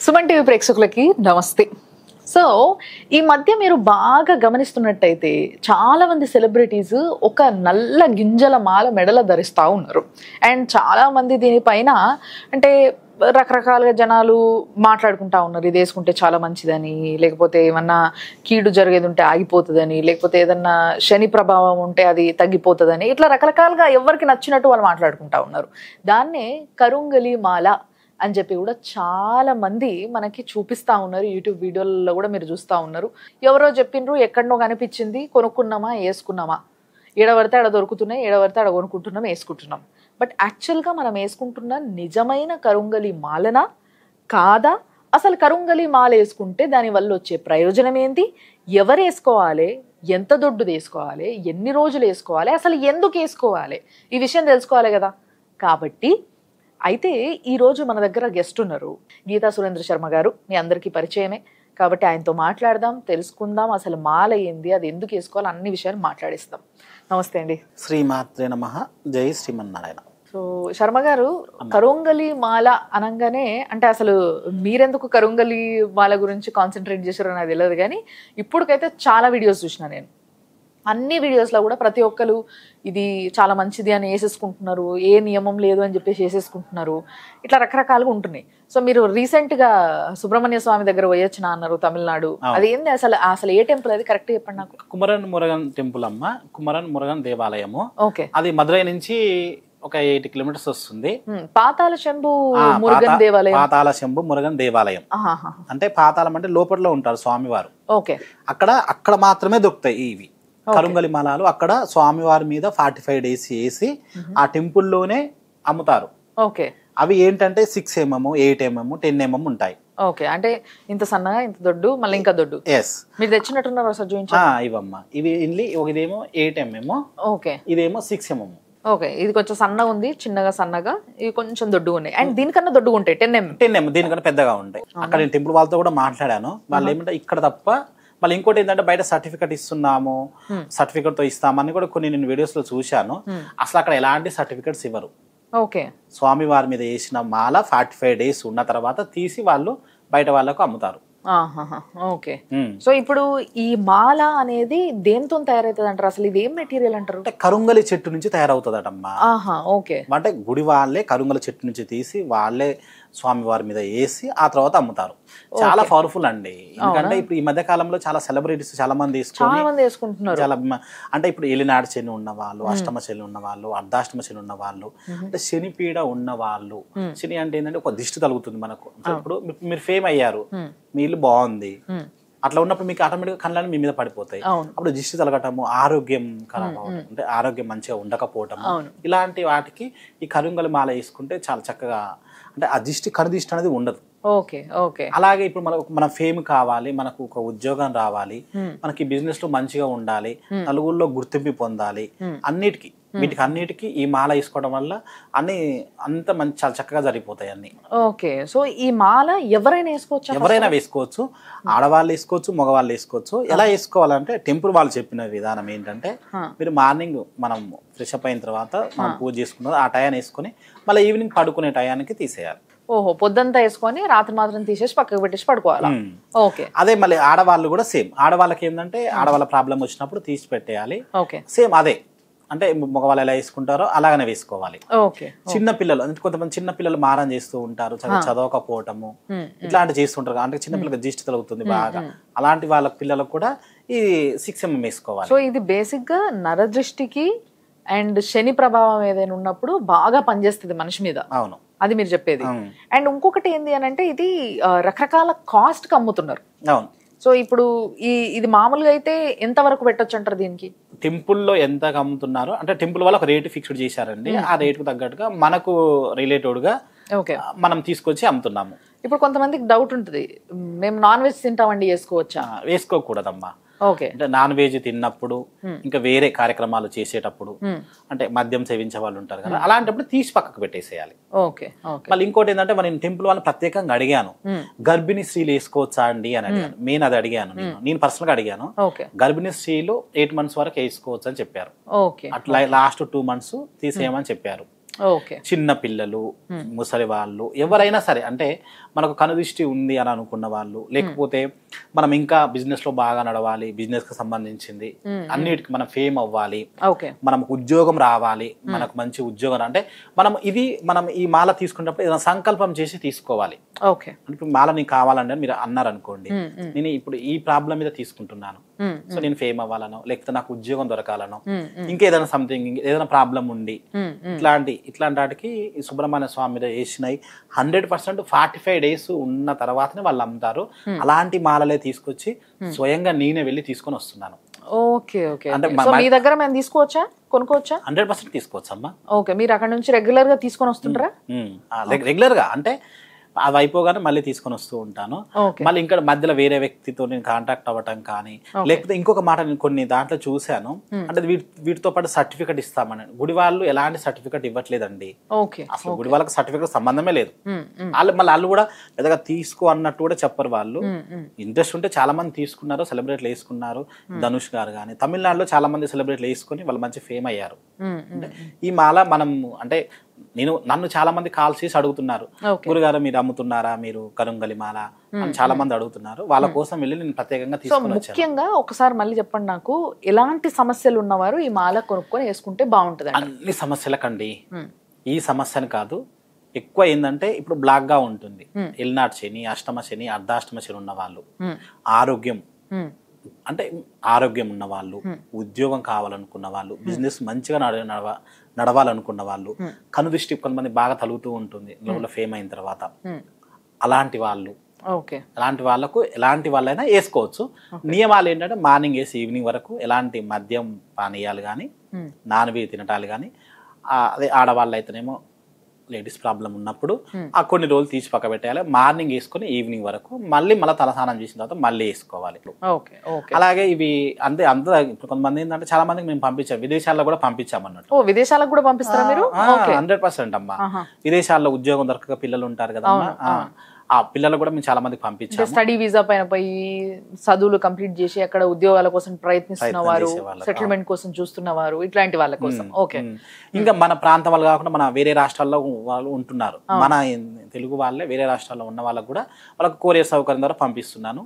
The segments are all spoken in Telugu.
సుమన్ టీవీ ప్రేక్షకులకి నమస్తే. సో ఈ మధ్య మీరు బాగా గమనిస్తున్నట్టయితే చాలా మంది సెలబ్రిటీస్ ఒక నల్ల గింజల మాల మెడల ధరిస్తూ ఉన్నారు. అండ్ చాలా మంది దీనిపైన అంటే రకరకాలుగా జనాలు మాట్లాడుకుంటా ఉన్నారు. ఇది వేసుకుంటే చాలా మంచిదని, లేకపోతే ఏమన్నా కీడు జరిగేది ఉంటే ఆగిపోతుందని, లేకపోతే ఏదన్నా శని ప్రభావం ఉంటే అది తగ్గిపోతుందని, ఇట్లా రకరకాలుగా ఎవరికి నచ్చినట్టు వాళ్ళు మాట్లాడుకుంటా ఉన్నారు. దాన్నే కరుంగలి మాల అని చెప్పి కూడా చాలా మంది మనకి చూపిస్తా ఉన్నారు. యూట్యూబ్ వీడియోలలో కూడా మీరు చూస్తూ ఉన్నారు. ఎవరో చెప్పిండ్రు, ఎక్కడనో కనిపించింది, కొనుక్కున్నామా వేసుకున్నామా, ఏడవడితే ఆడ దొరుకుతున్నాయి, ఏడవడితే ఆడ కొనుక్కుంటున్నాం వేసుకుంటున్నాం. బట్ యాక్చువల్గా మనం వేసుకుంటున్న నిజమైన కరుంగలి మాలనా కాదా? అసలు కరుంగలి మాల వేసుకుంటే దానివల్ల వచ్చే ప్రయోజనం ఏంటి, ఎవరు వేసుకోవాలి, ఎంత దొడ్డు వేసుకోవాలి, ఎన్ని రోజులు వేసుకోవాలి, అసలు ఎందుకు వేసుకోవాలి, ఈ విషయం తెలుసుకోవాలి కదా. కాబట్టి అయితే ఈరోజు మన దగ్గర గెస్ట్ ఉన్నారు, గీతా సురేంద్ర శర్మ గారు. మీ అందరికీ పరిచయమే కాబట్టి ఆయనతో మాట్లాడదాం, తెలుసుకుందాం అసలు మాల ఏంది, అది ఎందుకు వేసుకోవాలి, అన్ని విషయాలు మాట్లాడిస్తాం. నమస్తే అండి. శ్రీమాత్రే నమః. జై శ్రీమన్నారాయణ. సో శర్మ గారు, కరుంగలి మాల అనగానే అంటే అసలు మీరెందుకు కరుంగలి మాల గురించి కాన్సన్ట్రేట్ చేశారో నాకు తెలియదు, కానీ ఇప్పటికైతే చాలా వీడియోస్ చూసిన నేను. అన్ని వీడియోస్లో కూడా ప్రతి ఒక్కరు ఇది చాలా మంచిది అని వేసేసుకుంటున్నారు, ఏ నియమం లేదు అని చెప్పేసి వేసేసుకుంటున్నారు, ఇట్లా రకరకాలుగా ఉంటున్నాయి. సో మీరు రీసెంట్గా సుబ్రహ్మణ్య స్వామి దగ్గర పోయొచ్చిన అన్నారు, తమిళనాడు. అది ఏంది అసలు, అసలు ఏ టెంపుల్ అది కరెక్ట్ చెప్పండి నాకు. కుమరన్ మురుగన్ టెంపుల్ అమ్మ, కుమరన్ మురుగన్ దేవాలయము. ఓకే. అది మదురై నుంచి ఒక 8 కిలోమీటర్స్ వస్తుంది. పాతాళ శంభు మురుగన్ దేవాలయం. పాతాళ శంభు మురుగన్ దేవాలయం అంటే పాతాళం అంటే లోపట్లో ఉంటారు స్వామివారు. ఓకే. అక్కడ మాత్రమే దొరుకుతాయి ఇవి కరుంగలి మాలలు. అక్కడ స్వామివారి మీద 45 days వేసి ఆ టెంపుల్లోనే అమ్ముతారు. ఓకే. అవి ఏంటంటే 6 mm, 8 mm, 10 mm ఉంటాయి. ఓకే. అంటే ఇంత సన్నగా, ఇంత దొడ్డు, మళ్ళీ ఇంకా దొడ్డు. ఎస్. మీరు తెచ్చినట్టున్నారు ఒకసారి చూపించండి. ఇవమ్మా ఇవి ఇదేమో 8 mm. ఓకే. ఇదేమో 6 mm. ఓకే. ఇది కొంచెం సన్నగా ఉంది, చిన్నగా సన్నగా, ఇవి కొంచెం దొడ్డుగా ఉన్నాయి. అండ్ దీనికన్నా దొడ్డుగా ఉంటాయి 10 mm. దీనికన్నా పెద్దగా ఉంటాయి. అక్కడ నేను టెంపుల్ వాళ్ళతో కూడా మాట్లాడాను. వాళ్ళు ఏమంటే ఇక్కడ తప్ప మళ్ళీ ఇంకోటి ఏంటంటే బయట సర్టిఫికెట్ ఇస్తున్నాము, సర్టిఫికెట్ తో ఇస్తామని కూడా కొన్ని నేను వీడియోస్ లో చూశాను. అసలు అక్కడ ఎలాంటి సర్టిఫికెట్స్ ఇవ్వరు. ఓకే. స్వామి వారి మీద వేసిన మాల 45 days ఉన్న తర్వాత తీసి వాళ్ళు బయట వాళ్ళకు అమ్ముతారు. ఓకే. సో ఇప్పుడు ఈ మాల అనేది దేంతో తయారవుతుంది అంటారు, అసలు ఇది ఏం మెటీరియల్ అంటారు? అంటే కరుంగలి చెట్టు నుంచి తయారవుతుందటమ్మా. ఓకే. అంటే గుడి వాళ్ళే కరుంగలి చెట్టు నుంచి తీసి వాళ్ళే స్వామి వారి మీద వేసి ఆ తర్వాత అమ్ముతారు. చాలా పవర్ఫుల్ అండి. ఎందుకంటే ఇప్పుడు ఈ మధ్య కాలంలో చాలా సెలబ్రిటీస్ చాలా మంది వేసుకుంటున్నారు. చాలా అంటే ఇప్పుడు ఏలినాడు శని ఉన్న వాళ్ళు, అష్టమ శని ఉన్న వాళ్ళు, అర్ధాష్టమ శని ఉన్న వాళ్ళు, అంటే శని పీడ ఉన్న వాళ్ళు. శని అంటే ఏంటంటే ఒక దిష్టి తగులుతుంది మనకు. ఇప్పుడు మీరు ఫేమ్ అయ్యారు, మీ ఇల్లు బాగుంది, అట్లా ఉన్నప్పుడు మీకు ఆటోమేటిక్గా కళ్ళని మీ మీద పడిపోతాయి. అప్పుడు దిష్టి తలగటము, ఆరోగ్యం ఖరాబ్ అవడం, అంటే ఆరోగ్యం మంచిగా ఉండకపోవటం, ఇలాంటి వాటికి ఈ కరుంగలి మాల వేసుకుంటే చాలా చక్కగా, అంటే ఆ దిష్టి కనుదిష్టి అనేది ఉండదు. ఓకే. ఓకే. అలాగే ఇప్పుడు మన ఫేమ్ కావాలి, మనకు ఒక ఉద్యోగం రావాలి, మనకి బిజినెస్ లో మంచిగా ఉండాలి, నలుగురిలో గుర్తింపు పొందాలి, వీటికి ఈ మాల వేసుకోవడం వల్ల అంత మంచి చాలా చక్కగా జరిగిపోతాయి అన్ని. ఓకే. సో ఈ మాల ఎవరైనా వేసుకోవచ్చు? ఎవరైనా వేసుకోవచ్చు. ఆడవాళ్ళు వేసుకోవచ్చు, మగవాళ్ళు వేసుకోవచ్చు. ఎలా వేసుకోవాలంటే టెంపుల్ వాళ్ళు చెప్పిన విధానం ఏంటంటే, మీరు మార్నింగ్ మనం ఫ్రెష్ అప్ అయిన తర్వాత మనం పూజ చేసుకున్నది ఆ టయాన్ని వేసుకొని మళ్ళీ ఈవినింగ్ పడుకునే టయానికి తీసేయాలి. ఓహో, పొద్దుంతా వేసుకొని రాత్రి మాత్రం తీసేసి పక్కకు పెట్టేసి పడుకోవాలి. ఓకే. అదే మళ్ళీ ఆడవాళ్ళు కూడా సేమ్. ఆడవాళ్ళకి ఏంటంటే ఆడవాళ్ళ ప్రాబ్లం వచ్చినప్పుడు తీసి పెట్టేయాలి. ఓకే. సేమ్ అదే, అంటే మగవాళ్ళు ఎలా వేసుకుంటారో అలాగనే వేసుకోవాలి. ఓకే. చిన్న పిల్లలు, అంటే కొంతమంది చిన్న పిల్లలు మారం చేస్తూ ఉంటారు, చదవకపోవటము ఇట్లాంటి చేస్తుంటారు. అంటే చిన్న పిల్లలకి దిష్టి తగులుతుంది బాగా, అలాంటి వాళ్ళ పిల్లలకు కూడా ఈ 6 mm వేసుకోవాలి. సో ఇది బేసిక్ గా నరదృష్టికి అండ్ శని ప్రభావం ఏదైనా ఉన్నప్పుడు బాగా పనిచేస్తుంది మనిషి మీద. అవును, అది మీరు చెప్పేది. అండ్ ఇంకొకటి ఏంది అని అంటే, ఇది రకరకాల కాస్ట్ కి అమ్ముతున్నారు. అవును. సో ఇప్పుడు ఇది మామూలుగా అయితే ఎంత వరకు పెట్టొచ్చు అంటారు దీనికి? టెంపుల్లో ఎంత అమ్ముతున్నారో, అంటే టెంపుల్ వాళ్ళు ఒక రేటు ఫిక్స్డ్ చేశారండి. ఆ రేటుకు తగ్గట్టుగా మనకు రిలేటెడ్ గా మనం తీసుకొచ్చి అమ్ముతున్నాము. ఇప్పుడు కొంతమందికి డౌట్ ఉంటుంది, మేము నాన్ వెజ్ తింటామండి, వేసుకోవచ్చా? వేసుకోకూడదమ్మా. ఓకే. అంటే నాన్ వెజ్ తిన్నప్పుడు, ఇంకా వేరే కార్యక్రమాలు చేసేటప్పుడు, అంటే మద్యం సేవించే వాళ్ళు ఉంటారు కదా, అలాంటప్పుడు తీసి పక్కకు పెట్టేసేయాలి. ఓకే. మళ్ళీ ఇంకోటి ఏంటంటే, నేను టెంపుల్ వాళ్ళని ప్రత్యేకంగా అడిగాను, గర్భిణీ స్త్రీలు వేసుకోవచ్చా అండి అని అడిగాను. మెయిన్ అది అడిగాను, నేను పర్సనల్ గా అడిగాను. గర్భిణీ స్త్రీలు 8 months వరకు వేసుకోవచ్చు అని చెప్పారు. అట్లా లాస్ట్ 2 months తీసేయమని చెప్పారు. చిన్న పిల్లలు, ముసలి వాళ్ళు, ఎవరైనా సరే, అంటే మనకు కనుదృష్టి ఉంది అని అనుకున్న వాళ్ళు, లేకపోతే మనం ఇంకా బిజినెస్ లో బాగా నడవాలి, బిజినెస్ కి సంబంధించింది అన్నిటికి మనం ఫేమ్ అవ్వాలి, మనకు ఉద్యోగం రావాలి, మనకు మంచి ఉద్యోగం అంటే మనం ఈ మాల తీసుకున్నప్పుడు ఏదైనా సంకల్పం చేసి తీసుకోవాలి. ఇప్పుడు మాల నీకు కావాలంటే మీరు అన్నారు అనుకోండి, నేను ఇప్పుడు ఈ ప్రాబ్లం మీద తీసుకుంటున్నాను, సో నేను ఫేమ్ అవ్వాలనో, లేకపోతే నాకు ఉద్యోగం దొరకాలనో, ఇంకేదైనా సంథింగ్ ఏదైనా ప్రాబ్లం ఉండి ఇట్లాంటి వాటికి ఈ సుబ్రహ్మణ్య స్వామి మీద వేసినాయి 100% 45 days ఉన్న తర్వాతనే వాళ్ళు అమ్ముతారు. అలాంటి మాలలే తీసుకొచ్చి స్వయంగా నేనే వెళ్ళి తీసుకొని వస్తున్నాను. అంటే మీ దగ్గర మేము తీసుకోవచ్చా, కొనుక్కోవచ్చా? 100% తీసుకోవచ్చు అమ్మా. ఓకే, మీరు అక్కడ నుంచి రెగ్యులర్ గా తీసుకొని వస్తుంటారా? రెగ్యులర్ గా అంటే అది అయిపోగానే మళ్ళీ తీసుకొని వస్తూ ఉంటాను. మళ్ళీ ఇంకా మధ్యలో వేరే వ్యక్తితో నేను కాంటాక్ట్ అవ్వటం కానీ, లేకపోతే ఇంకొక మాట నేను కొన్ని దాంట్లో చూశాను, అంటే వీటితో పాటు సర్టిఫికెట్ ఇస్తామని. గుడి వాళ్ళు ఎలాంటి సర్టిఫికెట్ ఇవ్వట్లేదండి, అసలు గుడి వాళ్ళకి సర్టిఫికెట్ సంబంధమే లేదు. వాళ్ళు కూడా పెద్దగా తీసుకో అన్నట్టు కూడా చెప్పరు. వాళ్ళు ఇంట్రెస్ట్ ఉంటే చాలా మంది తీసుకున్నారు, సెలబ్రేట్లు వేసుకున్నారు. ధనుష్ గారు కానీ తమిళనాడులో చాలా మంది సెలబ్రేట్లు వేసుకుని వాళ్ళు మంచి ఫేమ్ అయ్యారు. ఈ మాల మనం అంటే నన్ను చాలా మంది కాల్ చేసి అడుగుతున్నారు, గురుగారు మీరు అమ్ముతున్నారా, మీరు కరుంగలి మాల అని చాలా మంది అడుగుతున్నారు. వాళ్ళ కోసం వెళ్ళి నేను ప్రత్యేకంగా తీసుకొని వచ్చాను. ముఖ్యంగా ఒకసారి మళ్ళీ చెప్పండి నాకు, ఎలాంటి సమస్యలు ఉన్నవారు ఈ మాల కొనుక్కొని వేసుకుంటే బాగుంటుంది? అన్ని సమస్యలకండి, ఈ సమస్యను కాదు. ఎక్కువ ఏంటంటే ఇప్పుడు బ్లాక్ గా ఉంటుంది, ఎల్నాటి శని, అష్టమ శని, అర్ధాష్టమ శని ఉన్న వాళ్ళు, ఆరోగ్యం ఉన్న వాళ్ళు, ఉద్యోగం కావాలనుకున్న వాళ్ళు, బిజినెస్ మంచిగా నడవాలనుకున్న వాళ్ళు, కనుదృష్టి కొంతమంది బాగా తలుగుతూ ఉంటుంది లోపల ఫేమ్ అయిన తర్వాత, అలాంటి వాళ్ళకు ఎలాంటి వాళ్ళైనా వేసుకోవచ్చు. నియమాలు ఏంటంటే మార్నింగ్ వేసి ఈవినింగ్ వరకు ఎలాంటి మద్యం పానీయాలు కానీ, నాన్ వెజ్ తినటాలు కానీ, అదే ఆడవాళ్ళు అయితేనేమో లేడీస్ ప్రాబ్లం ఉన్నప్పుడు ఆ కొన్ని రోజులు తీసి పక్క పెట్టేయాలి. మార్నింగ్ వేసుకుని ఈవినింగ్ వరకు మళ్ళీ తలస్నానం చేసిన తర్వాత మళ్ళీ వేసుకోవాలి. అలాగే ఇవి అంతే ఇప్పుడు కొంతమంది ఏంటంటే చాలా మందికి మేము పంపించాం, విదేశాల్లో కూడా పంపించామన్నట్టు. విదేశాలకు కూడా పంపిస్తారా మీరు? 100% అమ్మా. విదేశాల్లో ఉద్యోగం దొరకక పిల్లలు ఉంటారు కదా, ఆ పిల్లలు కూడా మేము చాలా మందికి పంపించాము. స్టడీ వీసా పైన పోయి చదువులు కంప్లీట్ చేసి అక్కడ ఉద్యోగాల కోసం ప్రయత్నిస్తున్న వారు, సెటిల్మెంట్ కోసం చూస్తున్న వారు, ఇట్లాంటి వాళ్ళ కోసం. ఇంకా మన ప్రాంతం వాళ్ళు కాకుండా మన వేరే రాష్ట్రాల్లో వాళ్ళు ఉంటున్నారు, మన తెలుగు వాళ్ళే వేరే రాష్ట్రాల్లో ఉన్న వాళ్ళకు కూడా వాళ్ళకి కొరియర్ సౌకర్యం ద్వారా పంపిస్తున్నాను.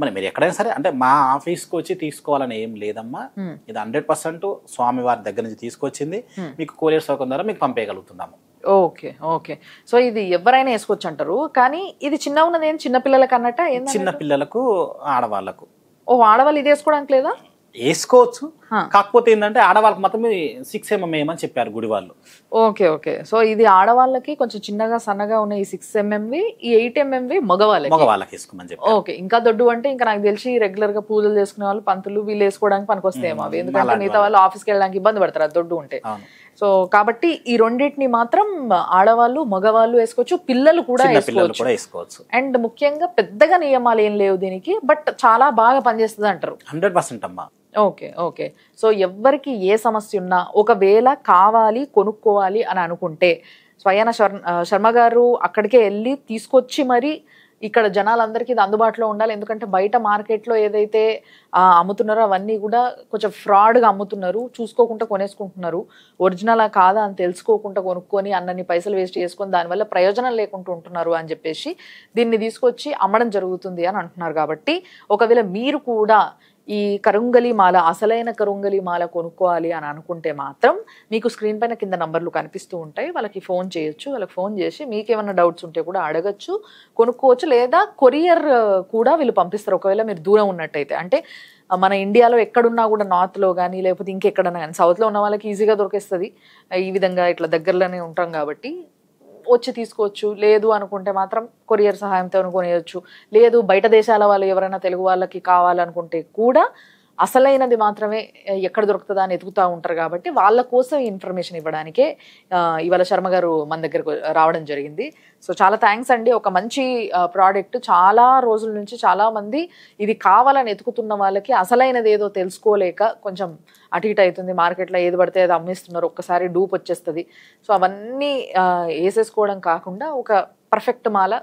మరి మీరు ఎక్కడైనా సరే అంటే మా ఆఫీస్కి వచ్చి తీసుకోవాలని ఏం లేదమ్మా, ఇది 100% స్వామి వారి దగ్గర నుంచి తీసుకొచ్చింది, మీకు కొరియర్ సౌకర్యం ద్వారా మీకు పంపేయగలుగుతున్నాము. ఓకే. సో ఇది ఎవరైనా వేసుకోవచ్చు అంటారు, కానీ ఇది చిన్న ఉన్నది ఏం చిన్న పిల్లలకు అన్నట్ట? చిన్న పిల్లలకు, ఆడవాళ్ళకు. ఆడవాళ్ళు ఇది వేసుకోవడానికి లేదా? వేసుకోవచ్చు, కాకపోతే ఏంటంటే ఆడవాళ్ళకి మాత్రం 6 mm అని చెప్పారు గుడి వాళ్ళు. ఓకే. సో ఇది ఆడవాళ్ళకి కొంచెం చిన్నగా సన్నగా ఉన్న ఈ 6 mm, ఈ 8 mm మగవాళ్ళకి వేసుకోమని చెప్పి. ఓకే, ఇంకా దొడ్డు అంటే ఇంకా నాకు తెలిసి రెగ్యులర్ గా పూజలు చేసుకునే వాళ్ళు, పంతులు వీళ్ళు వేసుకోవడానికి పనికొస్తాయేమో అవి, ఎందుకంటే మిగతా వాళ్ళు ఆఫీస్కి వెళ్ళడానికి ఇబ్బంది పడతారు అది దొడ్డు ఉంటే. సో కాబట్టి ఈ రెండింటిని మాత్రం ఆడవాళ్ళు మగవాళ్ళు వేసుకోవచ్చు, పిల్లలు కూడా వేసుకోవచ్చు. అండ్ ముఖ్యంగా పెద్దగా నియమాలు ఏం లేవు దీనికి, బట్ చాలా బాగా పనిచేస్తుంది అంటారు. 100% అమ్మా. ఓకే. సో ఎవరికి ఏ సమస్య ఉన్నా ఒకవేళ కావాలి కొనుక్కోవాలి అని అనుకుంటే స్వయాన శర్మ గారు అక్కడికే వెళ్ళి తీసుకొచ్చి మరి ఇక్కడ జనాలందరికీ ఇది అందుబాటులో ఉండాలి. ఎందుకంటే బయట మార్కెట్లో ఏదైతే అమ్ముతున్నారో అవన్నీ కూడా కొంచెం ఫ్రాడ్గా అమ్ముతున్నారు, చూసుకోకుండా కొనేసుకుంటున్నారు. ఒరిజినల్ కాదా అని తెలుసుకోకుండా కొనుక్కొని అన్నన్ని పైసలు వేస్ట్ చేసుకొని దానివల్ల ప్రయోజనం లేకుండా ఉంటున్నారు అని చెప్పేసి దీన్ని తీసుకొచ్చి అమ్మడం జరుగుతుంది అని అంటున్నారు. కాబట్టి ఒకవేళ మీరు కూడా ఈ కరుంగలి మాల, అసలైన కరుంగలి మాల కొనుక్కోవాలి అని అనుకుంటే మాత్రం మీకు స్క్రీన్ పైన కింద నంబర్లు కనిపిస్తూ ఉంటాయి, వాళ్ళకి ఫోన్ చేయొచ్చు. వాళ్ళకి ఫోన్ చేసి మీకు ఏమైనా డౌట్స్ ఉంటే కూడా అడగచ్చు, కొనుక్కోవచ్చు. లేదా కొరియర్ కూడా వీళ్ళు పంపిస్తారు ఒకవేళ మీరు దూరం ఉన్నట్టయితే. అంటే మన ఇండియాలో ఎక్కడున్నా కూడా నార్త్లో కానీ లేకపోతే ఇంకెక్కడన్నా కానీ, సౌత్లో ఉన్న వాళ్ళకి ఈజీగా దొరికేస్తుంది, ఈ విధంగా ఇట్లా దగ్గరలోనే ఉంటాం కాబట్టి వచ్చి తీసుకోవచ్చు. లేదు అనుకుంటే మాత్రం కొరియర్ సహాయంతో కొనేయచ్చు. లేదు బయట దేశాల వాళ్ళు ఎవరైనా తెలుగు వాళ్ళకి కావాలనుకుంటే కూడా అసలైనది మాత్రమే ఎక్కడ దొరుకుతుందా అని ఎతుకుతూ ఉంటారు. కాబట్టి వాళ్ళ కోసం ఇన్ఫర్మేషన్ ఇవ్వడానికే ఇవాళ శర్మ గారు మన దగ్గరకు రావడం జరిగింది. సో చాలా థ్యాంక్స్ అండి. ఒక మంచి ప్రోడక్ట్, చాలా రోజుల నుంచి చాలా మంది ఇది కావాలని ఎతుకుతున్న వాళ్ళకి అసలైనది ఏదో తెలుసుకోలేక కొంచెం అటు ఇటు అవుతుంది, మార్కెట్లో ఏది పడితే అది అమ్మేస్తున్నారు, ఒక్కసారి డూప్ వచ్చేస్తుంది. సో అవన్నీ వేసేసుకోవడం కాకుండా ఒక పర్ఫెక్ట్ మాల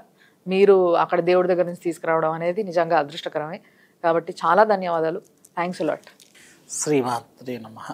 మీరు అక్కడ దేవుడి దగ్గర నుంచి తీసుకురావడం అనేది నిజంగా అదృష్టకరమే. కాబట్టి చాలా ధన్యవాదాలు. Thanks a lot. శ్రీమాత్రే నమః.